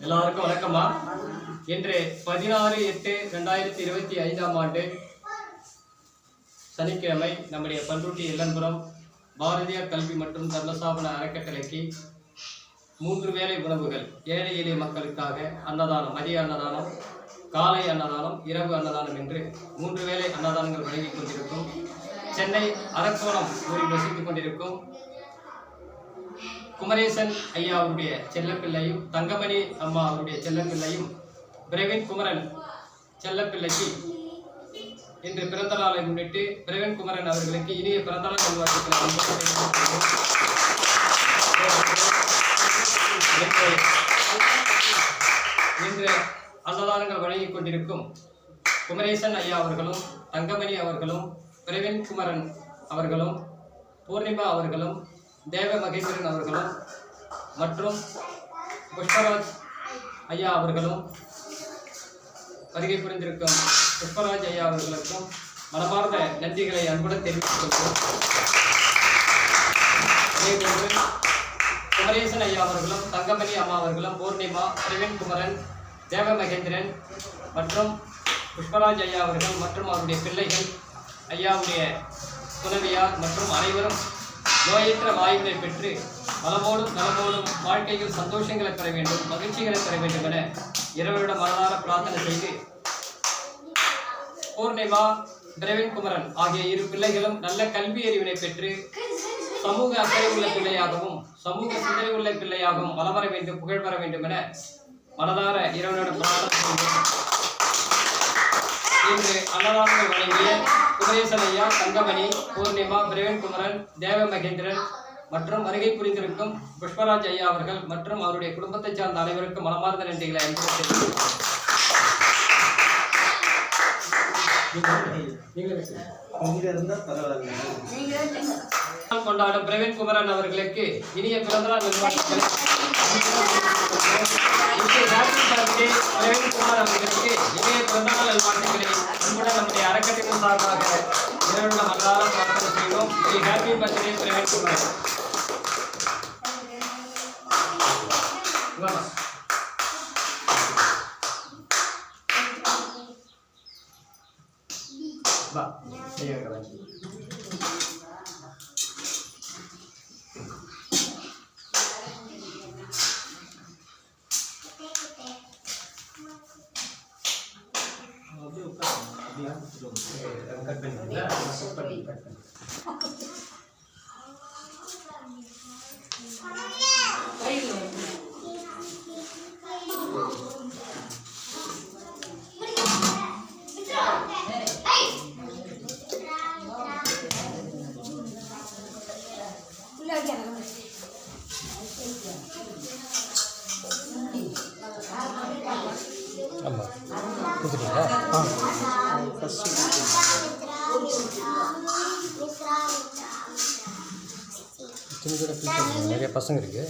எல்லாருக்கும் வணக்கம்மா. இன்று 16/8/2025 சனிக்கிழமை நம்முடைய பண்ருட்டி எல்லன்புரம் பாரதியார் கல்வி மற்றும் தர்மஸ்தாபன அறக்கட்டளைக்கு 3 வேளை உணவுகள் ஏழை எளிய மக்களுக்காக அன்னதானம், மதிய அன்னதானம், காலை அன்னதானம், இரவு அன்னதானம் என்று 3 வேளை அன்னதானங்கள் வழங்கிக் கொண்டிருக்கும் சென்னை அரக்கோணம் ஊரில் வசித்துக் கொண்டிருக்கும் குமரேசன் ஐயா அவருடைய செல்லப்பிள்ளையும் தங்கமணி அம்மா அவருடைய செல்லப்பிள்ளையும் பிரவீன் குமரன் செல்லப்பிள்ளைக்கு இன்று பிறந்த நாளை முன்னிட்டு பிரவீன் குமரன் அவர்களுக்கு இனிய பிறந்தநாள் நல்வாழ்த்துக்களை இன்று அன்னதானங்கள் வழங்கிக் கொண்டிருக்கும் குமரேசன் ஐயா அவர்களும் தங்கமணி அவர்களும் பிரவீன் குமரன் அவர்களும் பூர்ணிமா அவர்களும் தேவ மகேந்திரன் அவர்களும் மற்றும் புஷ்பராஜ் ஐயா அவர்களும் வருகை புரிந்திருக்கும் புஷ்பராஜ் ஐயா அவர்களுக்கும் மனமார்ந்த நன்றிகளை அன்புடன் தெரிவித்துக் கொள்கிறோம். அதேபோன்று குமரேசன் ஐயா அவர்களும் தங்கமணி அம்மா அவர்களும் பூர்ணிமா, பிரவீன் குமரன், தேவ மகேந்திரன் மற்றும் புஷ்பராஜ் ஐயா அவர்கள் மற்றும் அவருடைய பிள்ளைகள், ஐயாவுடைய துணைவியார் மற்றும் அனைவரும் நோயற்ற வாயுவை பெற்று வளமோடும் நலமோடும் வாழ்க்கையில் சந்தோஷங்களை பெற வேண்டும், மகிழ்ச்சிகளை பெற வேண்டும் என இறைவனிடம் மனதார பிரார்த்தனை செய்து பூர்ணிமா, பிரவீன் குமரன் ஆகிய 2 பிள்ளைகளும் நல்ல கல்வி அறிவினை பெற்று சமூக அக்கறை உள்ள பிள்ளையாகவும் சமூக சிந்தனை உள்ள பிள்ளையாகவும் வளம் வர வேண்டும், புகழ் பெற வேண்டும் என மனதார இறைவனிடம் பிரார்த்தனை செய்தோம். இன்று அன்னதானங்கள் வழங்கிய குமரேசன் ஐயா, தங்கமணி, பூர்ணிமா, பிரவீன் குமரன், தேவ மகேந்திரன் மற்றும் வருகை புரிந்திருக்கும் புஷ்பராஜ் ஐயா அவர்கள் மற்றும் அவருடைய குடும்பத்தை சார்ந்த அனைவருக்கும் மனமார்ந்த நன்றிகளை கொண்டாடும் பிரவீன் குமரன் அவர்களுக்கு இனிய பிறந்தநாள் நல்வாழ்த்துக்களை பிரவீன் குமார் அவர்களுக்கு இனிய பிறந்தநாள் நல்வாழ்த்துக்களை அன்புடன் நம்முடைய அறக்கட்டளை சார்பாக இரண்டு மனதார பிரார்த்தனை செய்வோம். Happy birthday Praveen Kumar. நிறைய பசங்க இருக்கு.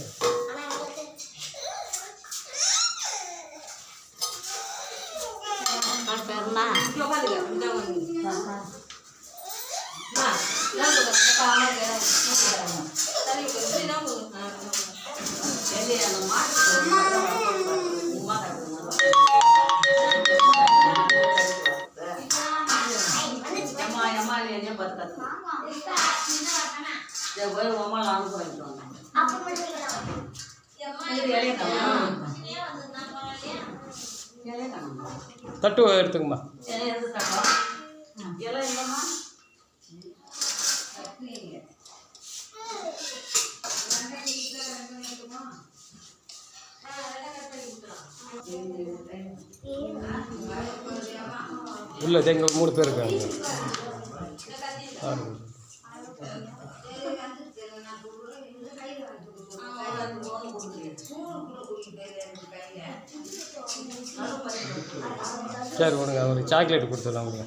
தட்டு எடுத்துக்குமா. இல்லை எங்க 3 பேர் இருக்காங்க. சரி கொடுங்க, ஒரு சாக்லேட் கொடுத்துடலாம் கொடுங்க.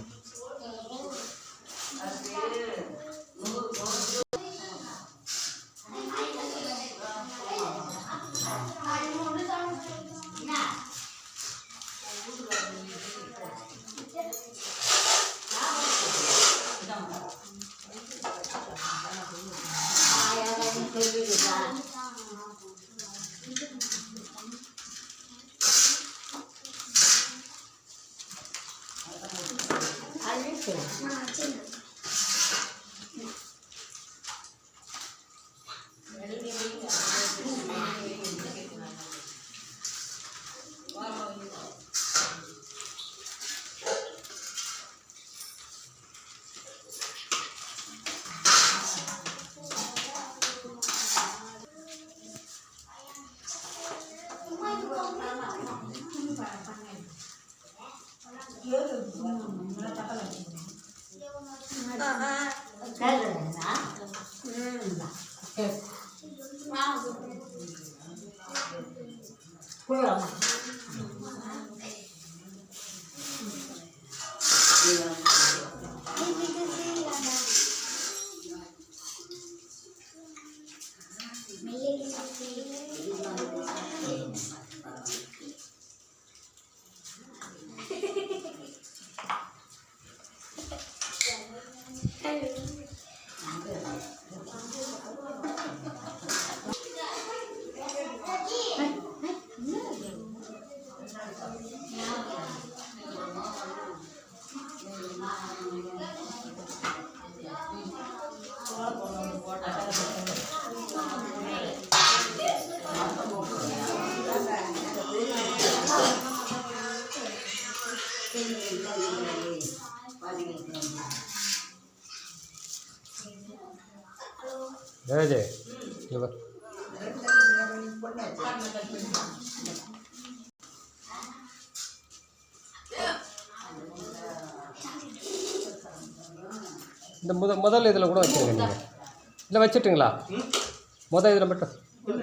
Aja, coba. இந்த முதல் இதில் கூட வச்சுருங்க நீங்கள். இல்லை வச்சுட்டுங்களா? முதல் இதில் மட்டும். இது